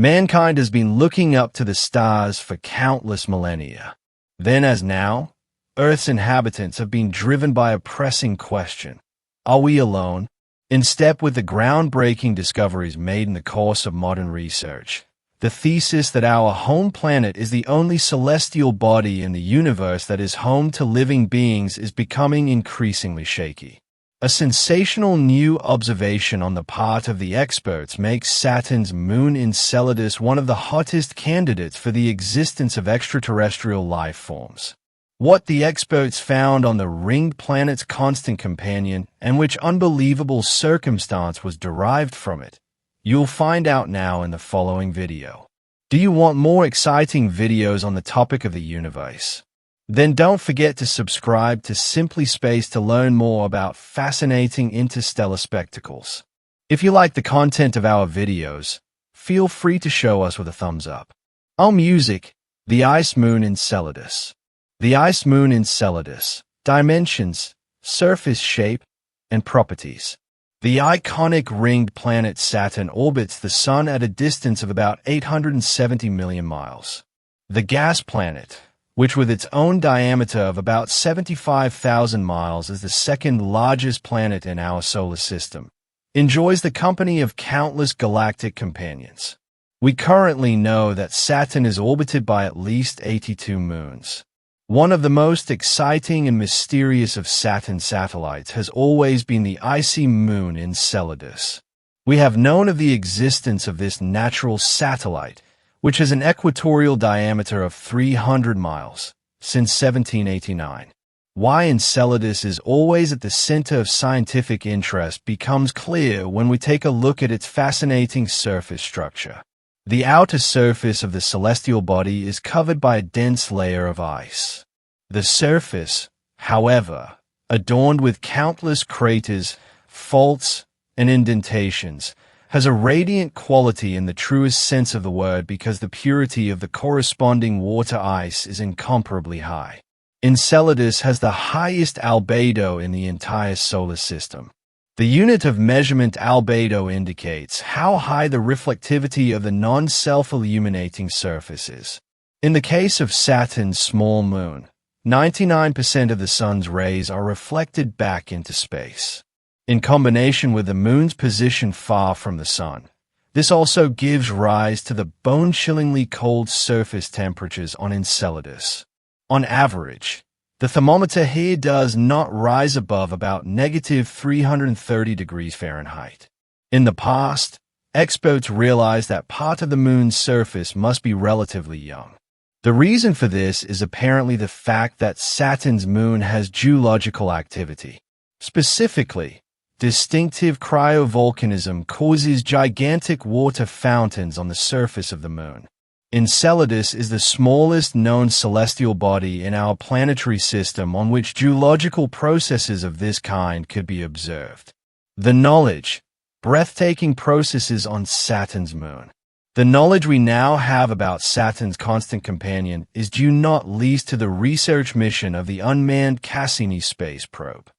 Mankind has been looking up to the stars for countless millennia. Then as now, Earth's inhabitants have been driven by a pressing question. Are we alone? In step with the groundbreaking discoveries made in the course of modern research, the thesis that our home planet is the only celestial body in the universe that is home to living beings is becoming increasingly shaky. A sensational new observation on the part of the experts makes Saturn's moon Enceladus one of the hottest candidates for the existence of extraterrestrial life forms. What the experts found on the ringed planet's constant companion and which unbelievable circumstance was derived from it, you'll find out now in the following video. Do you want more exciting videos on the topic of the universe? Then don't forget to subscribe to Simply Space to learn more about fascinating interstellar spectacles. If you like the content of our videos, feel free to show us with a thumbs up. Our music, the ice moon Enceladus. The ice moon Enceladus, dimensions, surface shape, and properties. The iconic ringed planet Saturn orbits the Sun at a distance of about 870 million miles. The gas planet, which with its own diameter of about 75,000 miles is the second largest planet in our solar system, enjoys the company of countless galactic companions. We currently know that Saturn is orbited by at least 82 moons. One of the most exciting and mysterious of Saturn's satellites has always been the icy moon Enceladus. We have known of the existence of this natural satellite, which has an equatorial diameter of 300 miles, since 1789. Why Enceladus is always at the center of scientific interest becomes clear when we take a look at its fascinating surface structure. The outer surface of the celestial body is covered by a dense layer of ice. The surface, however, adorned with countless craters, faults, and indentations, has a radiant quality in the truest sense of the word because the purity of the corresponding water ice is incomparably high. Enceladus has the highest albedo in the entire solar system. The unit of measurement albedo indicates how high the reflectivity of the non-self-illuminating surface is. In the case of Saturn's small moon, 99% of the Sun's rays are reflected back into space. In combination with the Moon's position far from the Sun, this also gives rise to the bone-chillingly cold surface temperatures on Enceladus. On average, the thermometer here does not rise above about negative 330 degrees Fahrenheit. In the past, experts realized that part of the Moon's surface must be relatively young. The reason for this is apparently the fact that Saturn's moon has geological activity. Specifically, distinctive cryovolcanism causes gigantic water fountains on the surface of the Moon. Enceladus is the smallest known celestial body in our planetary system on which geological processes of this kind could be observed. The knowledge, breathtaking processes on Saturn's moon. The knowledge we now have about Saturn's constant companion is due not least to the research mission of the unmanned Cassini space probe.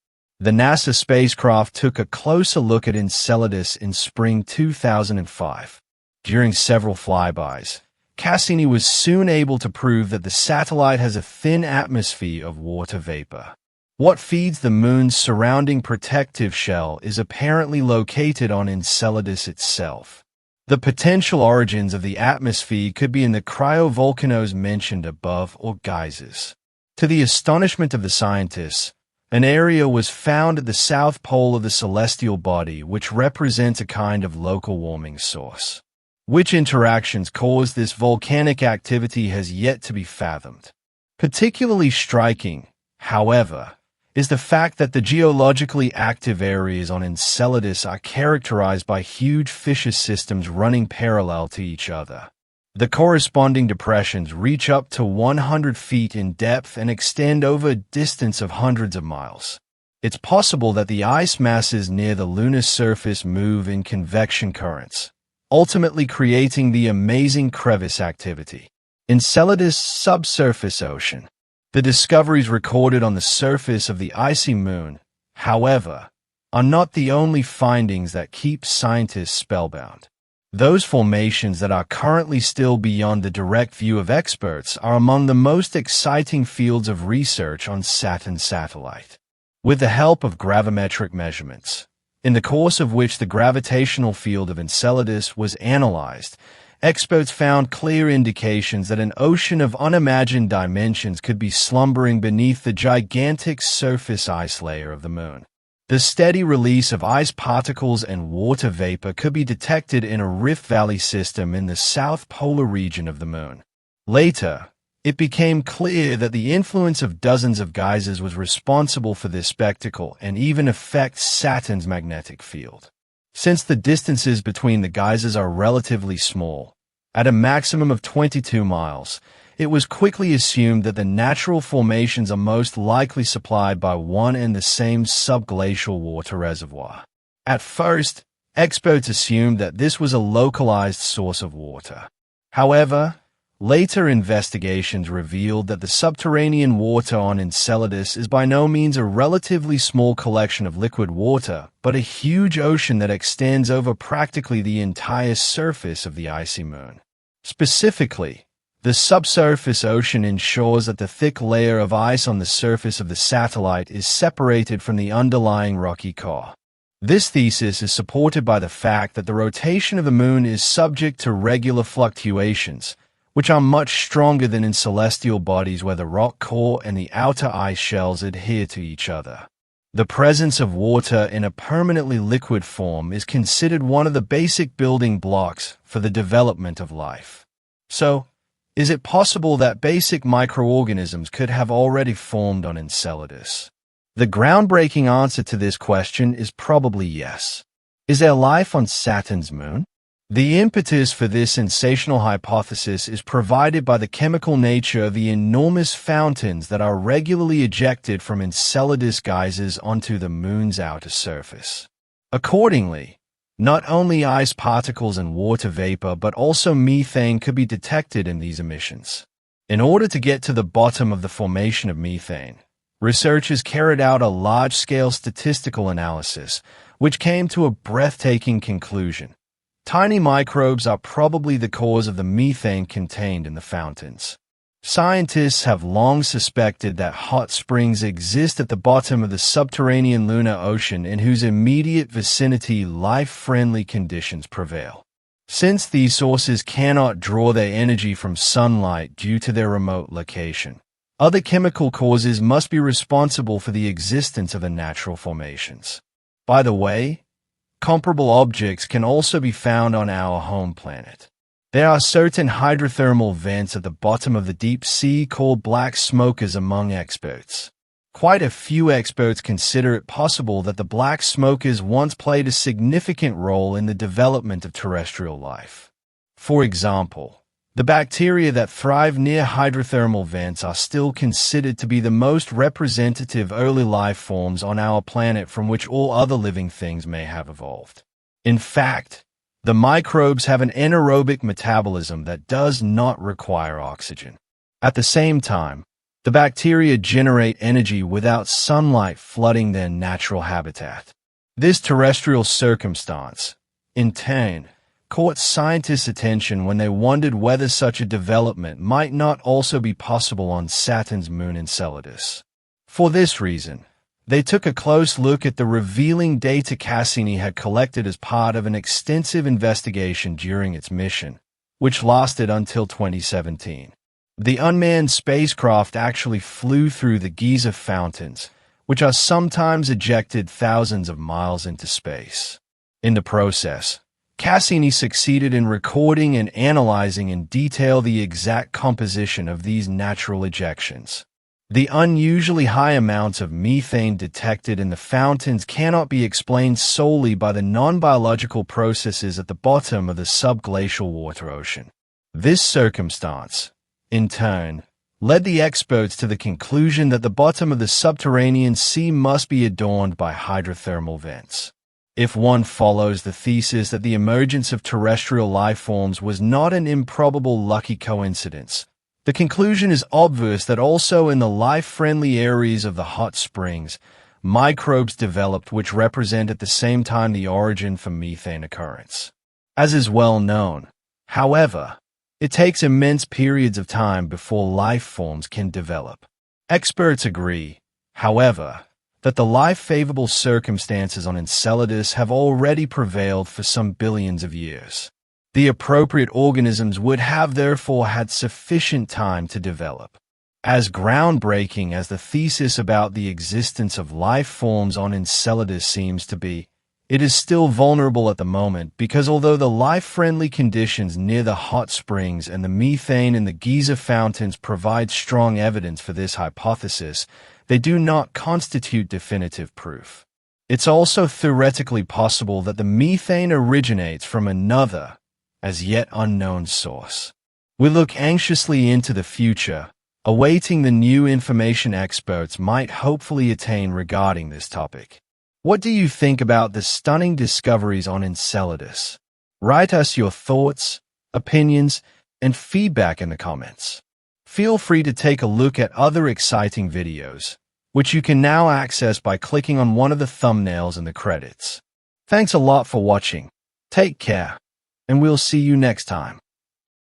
The NASA spacecraft took a closer look at Enceladus in spring 2005. During several flybys, Cassini was soon able to prove that the satellite has a thin atmosphere of water vapor. What feeds the Moon's surrounding protective shell is apparently located on Enceladus itself. The potential origins of the atmosphere could be in the cryovolcanoes mentioned above or geysers. To the astonishment of the scientists, an area was found at the south pole of the celestial body which represents a kind of local warming source. Which interactions caused this volcanic activity has yet to be fathomed. Particularly striking, however, is the fact that the geologically active areas on Enceladus are characterized by huge fissure systems running parallel to each other. The corresponding depressions reach up to 100 feet in depth and extend over a distance of hundreds of miles. It's possible that the ice masses near the lunar surface move in convection currents, ultimately creating the amazing crevice activity. Enceladus subsurface ocean. The discoveries recorded on the surface of the icy moon, however, are not the only findings that keep scientists spellbound. Those formations that are currently still beyond the direct view of experts are among the most exciting fields of research on Saturn's satellite. With the help of gravimetric measurements, in the course of which the gravitational field of Enceladus was analyzed, experts found clear indications that an ocean of unimagined dimensions could be slumbering beneath the gigantic surface ice layer of the Moon. The steady release of ice particles and water vapor could be detected in a Rift Valley system in the south polar region of the Moon. Later, it became clear that the influence of dozens of geysers was responsible for this spectacle and even affects Saturn's magnetic field. Since the distances between the geysers are relatively small, at a maximum of 22 miles, it was quickly assumed that the natural formations are most likely supplied by one and the same subglacial water reservoir. At first, experts assumed that this was a localized source of water. However, later investigations revealed that the subterranean water on Enceladus is by no means a relatively small collection of liquid water, but a huge ocean that extends over practically the entire surface of the icy Moon. Specifically, the subsurface ocean ensures that the thick layer of ice on the surface of the satellite is separated from the underlying rocky core. This thesis is supported by the fact that the rotation of the Moon is subject to regular fluctuations, which are much stronger than in celestial bodies where the rock core and the outer ice shells adhere to each other. The presence of water in a permanently liquid form is considered one of the basic building blocks for the development of life. So, is it possible that basic microorganisms could have already formed on Enceladus? The groundbreaking answer to this question is probably yes. Is there life on Saturn's moon? The impetus for this sensational hypothesis is provided by the chemical nature of the enormous fountains that are regularly ejected from Enceladus geysers onto the moon's outer surface. Accordingly, not only ice particles and water vapor but also methane could be detected in these emissions. In order to get to the bottom of the formation of methane, researchers carried out a large-scale statistical analysis, which came to a breathtaking conclusion. Tiny microbes are probably the cause of the methane contained in the fountains. Scientists have long suspected that hot springs exist at the bottom of the subterranean lunar ocean in whose immediate vicinity life-friendly conditions prevail. Since these sources cannot draw their energy from sunlight due to their remote location, other chemical causes must be responsible for the existence of the natural formations. By the way, comparable objects can also be found on our home planet. There are certain hydrothermal vents at the bottom of the deep sea called black smokers among experts. Quite a few experts consider it possible that the black smokers once played a significant role in the development of terrestrial life. For example, the bacteria that thrive near hydrothermal vents are still considered to be the most representative early life forms on our planet from which all other living things may have evolved. In fact, the microbes have an anaerobic metabolism that does not require oxygen. At the same time, the bacteria generate energy without sunlight flooding their natural habitat. This terrestrial circumstance, in turn, caught scientists' attention when they wondered whether such a development might not also be possible on Saturn's moon Enceladus. For this reason, they took a close look at the revealing data Cassini had collected as part of an extensive investigation during its mission, which lasted until 2017. The unmanned spacecraft actually flew through the geyser fountains, which are sometimes ejected thousands of miles into space. In the process, Cassini succeeded in recording and analyzing in detail the exact composition of these natural ejections. The unusually high amounts of methane detected in the fountains cannot be explained solely by the non-biological processes at the bottom of the subglacial water ocean. This circumstance, in turn, led the experts to the conclusion that the bottom of the subterranean sea must be adorned by hydrothermal vents. If one follows the thesis that the emergence of terrestrial life forms was not an improbable lucky coincidence, the conclusion is obvious that also in the life-friendly areas of the hot springs, microbes developed which represent at the same time the origin for methane occurrence. as is well known. However, it takes immense periods of time before life forms can develop. Experts agree, however, that the life-favorable circumstances on Enceladus have already prevailed for some billions of years. The appropriate organisms would have therefore had sufficient time to develop. As groundbreaking as the thesis about the existence of life forms on Enceladus seems to be, it is still vulnerable at the moment because although the life-friendly conditions near the hot springs and the methane in the geyser fountains provide strong evidence for this hypothesis, they do not constitute definitive proof. It's also theoretically possible that the methane originates from another, as yet unknown source. We look anxiously into the future, awaiting the new information experts might hopefully attain regarding this topic. What do you think about the stunning discoveries on Enceladus? Write us your thoughts, opinions, and feedback in the comments. Feel free to take a look at other exciting videos, which you can now access by clicking on one of the thumbnails in the credits. Thanks a lot for watching. Take care, and we'll see you next time.